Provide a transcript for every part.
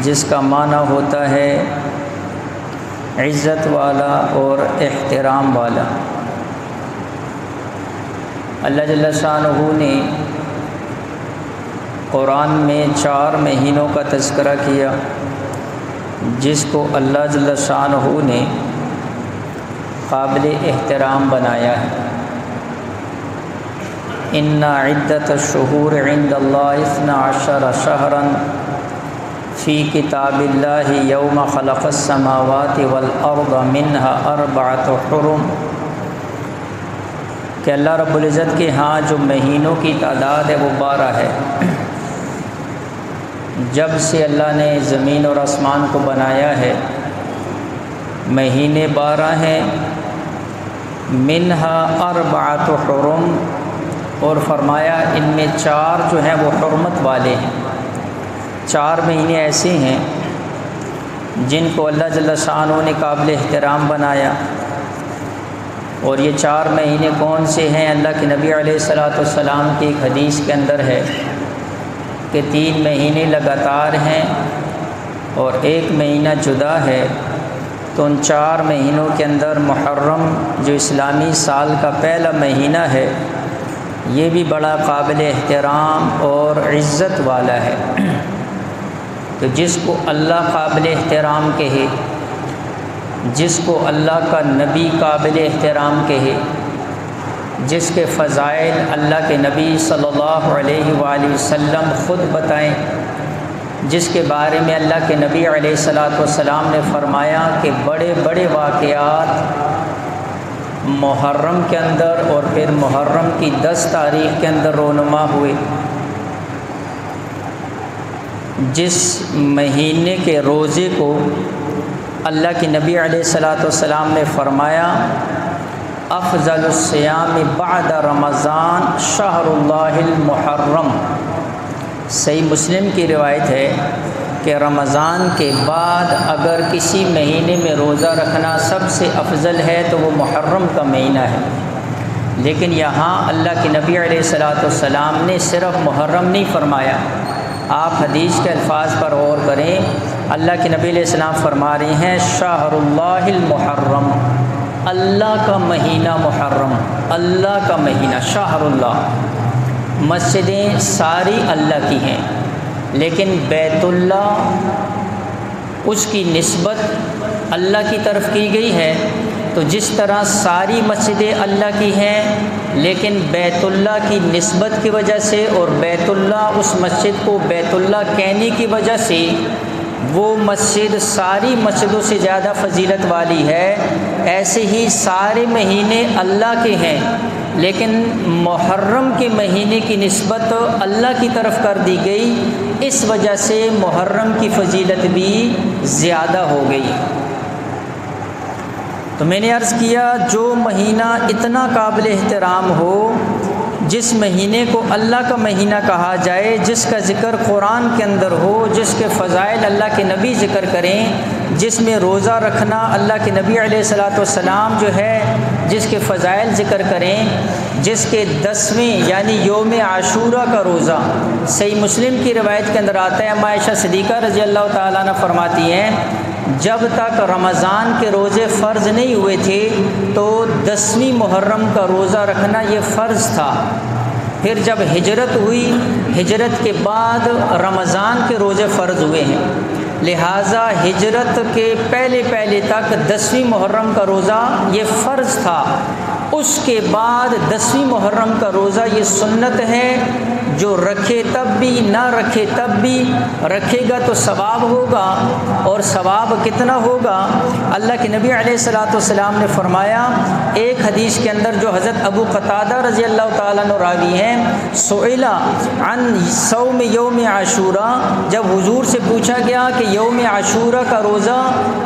جس کا معنی ہوتا ہے عزت والا اور احترام والا۔ اللہ جل شانہ نے قرآن میں 4 مہینوں کا تذکرہ کیا جس کو اللہ جل شانہ نے قابل احترام بنایا ہے۔ ان عدۃ الشہور عند اللہ 12 شہرا فی کتاب اللہ یوم خلق السماوات والارض منها 4 حرم، کہ اللہ رب العزت کے ہاں جو مہینوں کی تعداد ہے وہ 12 ہے۔ جب سے اللہ نے زمین اور آسمان کو بنایا ہے مہینے 12 ہیں، منها 4 حرم، اور فرمایا ان میں 4 جو ہیں وہ حرمت والے ہیں۔ 4 مہینے ایسے ہیں جن کو اللہ جل شانہ نے قابل احترام بنایا، اور یہ 4 مہینے کون سے ہیں؟ اللہ کے نبی علیہ الصلوۃ والسلام کی ایک حدیث کے اندر ہے کہ 3 مہینے لگاتار ہیں اور 1 مہینہ جدا ہے، تو ان 4 مہینوں کے اندر محرم جو اسلامی سال کا پہلا مہینہ ہے یہ بھی بڑا قابل احترام اور عزت والا ہے۔ تو جس کو اللہ قابل احترام کہے، جس کو اللہ کا نبی قابل احترام کہے، جس کے فضائل اللہ کے نبی صلی اللہ علیہ وآلہ وسلم خود بتائیں، جس کے بارے میں اللہ کے نبی علیہ الصلوۃ والسلام نے فرمایا کہ بڑے بڑے واقعات محرم کے اندر اور پھر محرم کی 10 تاریخ کے اندر رونما ہوئے۔ جس مہینے کے روزے کو اللہ کے نبی علیہ الصلوۃ والسلام نے فرمایا افضل الصیام بعد رمضان شہر اللہ المحرم، صحیح مسلم کی روایت ہے کہ رمضان کے بعد اگر کسی مہینے میں روزہ رکھنا سب سے افضل ہے تو وہ محرم کا مہینہ ہے۔ لیکن یہاں اللہ کے نبی علیہ الصلوۃ والسلام نے صرف محرم نہیں فرمایا، آپ حدیث کے الفاظ پر غور کریں، اللہ کے نبی علیہ السلام فرما رہے ہیں شہر اللہ المحرم، اللہ کا مہینہ محرم، اللہ کا مہینہ شہر اللہ۔ مسجدیں ساری اللہ کی ہیں لیکن بیت اللہ اس کی نسبت اللہ کی طرف کی گئی ہے، تو جس طرح ساری مسجدیں اللہ کی ہیں لیکن بیت اللہ کی نسبت کی وجہ سے اور بیت اللہ اس مسجد کو بیت اللہ کہنے کی وجہ سے وہ مسجد ساری مسجدوں سے زیادہ فضیلت والی ہے، ایسے ہی سارے مہینے اللہ کے ہیں لیکن محرم کے مہینے کی نسبت اللہ کی طرف کر دی گئی، اس وجہ سے محرم کی فضیلت بھی زیادہ ہو گئی۔ تو میں نے عرض کیا جو مہینہ اتنا قابل احترام ہو، جس مہینے کو اللہ کا مہینہ کہا جائے، جس کا ذکر قرآن کے اندر ہو، جس کے فضائل اللہ کے نبی ذکر کریں، جس میں روزہ رکھنا اللہ کے نبی علیہ الصلوۃ والسلام جو ہے جس کے فضائل ذکر کریں، جس کے 10ویں یعنی یوم عاشورہ کا روزہ صحیح مسلم کی روایت کے اندر آتا ہے، عائشہ صدیقہ رضی اللہ تعالیٰ عنہ فرماتی ہیں جب تک رمضان کے روزے فرض نہیں ہوئے تھے تو 10ویں محرم کا روزہ رکھنا یہ فرض تھا، پھر جب ہجرت ہوئی، ہجرت کے بعد رمضان کے روزے فرض ہوئے ہیں، لہٰذا ہجرت کے پہلے تک 10ویں محرم کا روزہ یہ فرض تھا، اس کے بعد 10ویں محرم کا روزہ یہ سنت ہے، جو رکھے تب بھی نہ رکھے تب بھی، رکھے گا تو ثواب ہوگا، اور ثواب کتنا ہوگا؟ اللہ کے نبی علیہ الصلوۃ والسلام نے فرمایا ایک حدیث کے اندر جو حضرت ابو قتادہ رضی اللہ تعالیٰ عنہ راوی ہیں، سئل عن صوم یوم عاشورہ، جب حضور سے پوچھا گیا کہ یوم عاشورہ کا روزہ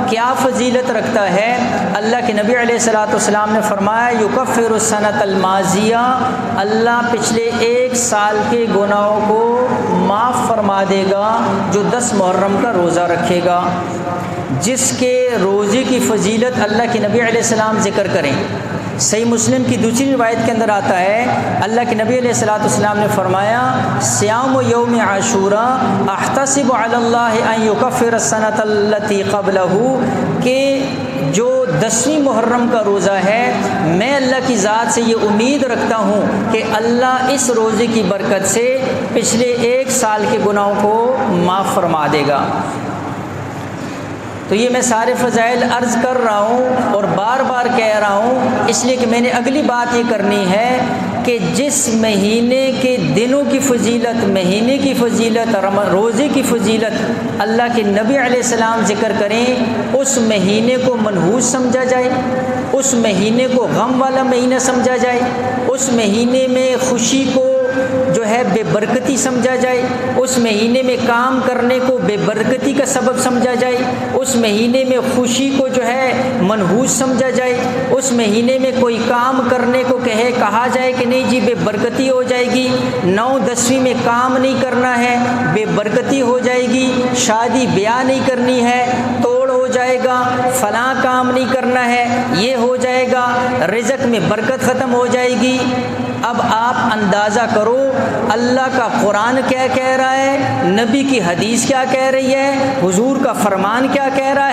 کیا فضیلت رکھتا ہے، اللہ کے نبی علیہ الصلوۃ والسلام نے فرمایا یکفر السنۃ الماضیہ، اللہ پچھلے 1 سال کے گناہوں کو معاف فرما دے گا جو 10 محرم کا روزہ رکھے گا۔ جس کے روزے کی فضیلت اللہ کے نبی علیہ السلام ذکر کریں، صحیح مسلم کی دوسری روایت کے اندر آتا ہے اللہ کے نبی علیہ الصلوۃ والسلام نے فرمایا صیام یوم عاشوراء احتسب علی اللہ ان یکفر السنۃ التی قبلہ، کہ جو 10ویں محرم کا روزہ ہے میں اللہ کی ذات سے یہ امید رکھتا ہوں کہ اللہ اس روزے کی برکت سے پچھلے 1 سال کے گناہوں کو معاف فرما دے گا۔ تو یہ میں سارے فضائل عرض کر رہا ہوں اور بار بار کہہ رہا ہوں اس لیے کہ میں نے اگلی بات یہ کرنی ہے کہ جس مہینے کے دنوں کی فضیلت، مہینے کی فضیلت، روزے کی فضیلت اللہ کے نبی علیہ السلام ذکر کریں، اس مہینے کو منحوس سمجھا جائے، اس مہینے کو غم والا مہینہ سمجھا جائے، اس مہینے میں خوشی کو جو ہے بے برکتی سمجھا جائے، اس مہینے میں کام کرنے کو بے برکتی کا سبب سمجھا جائے، اس مہینے میں خوشی کو جو ہے منحوس سمجھا جائے، اس مہینے میں کوئی کام کرنے کو کہا جائے کہ نہیں جی بے برکتی ہو جائے گی، 9-10ویں میں کام نہیں کرنا ہے بے برکتی ہو جائے گی، شادی بیاہ نہیں کرنی ہے توڑ ہو جائے گا، فلاں کام نہیں کرنا ہے یہ ہو جائے گا، رزق میں برکت ختم ہو جائے گی۔ اب آپ اندازہ کرو اللہ کا قرآن کیا کہہ رہا ہے، نبی کی حدیث کیا کہہ رہی ہے، حضور کا فرمان کیا کہہ رہا ہے۔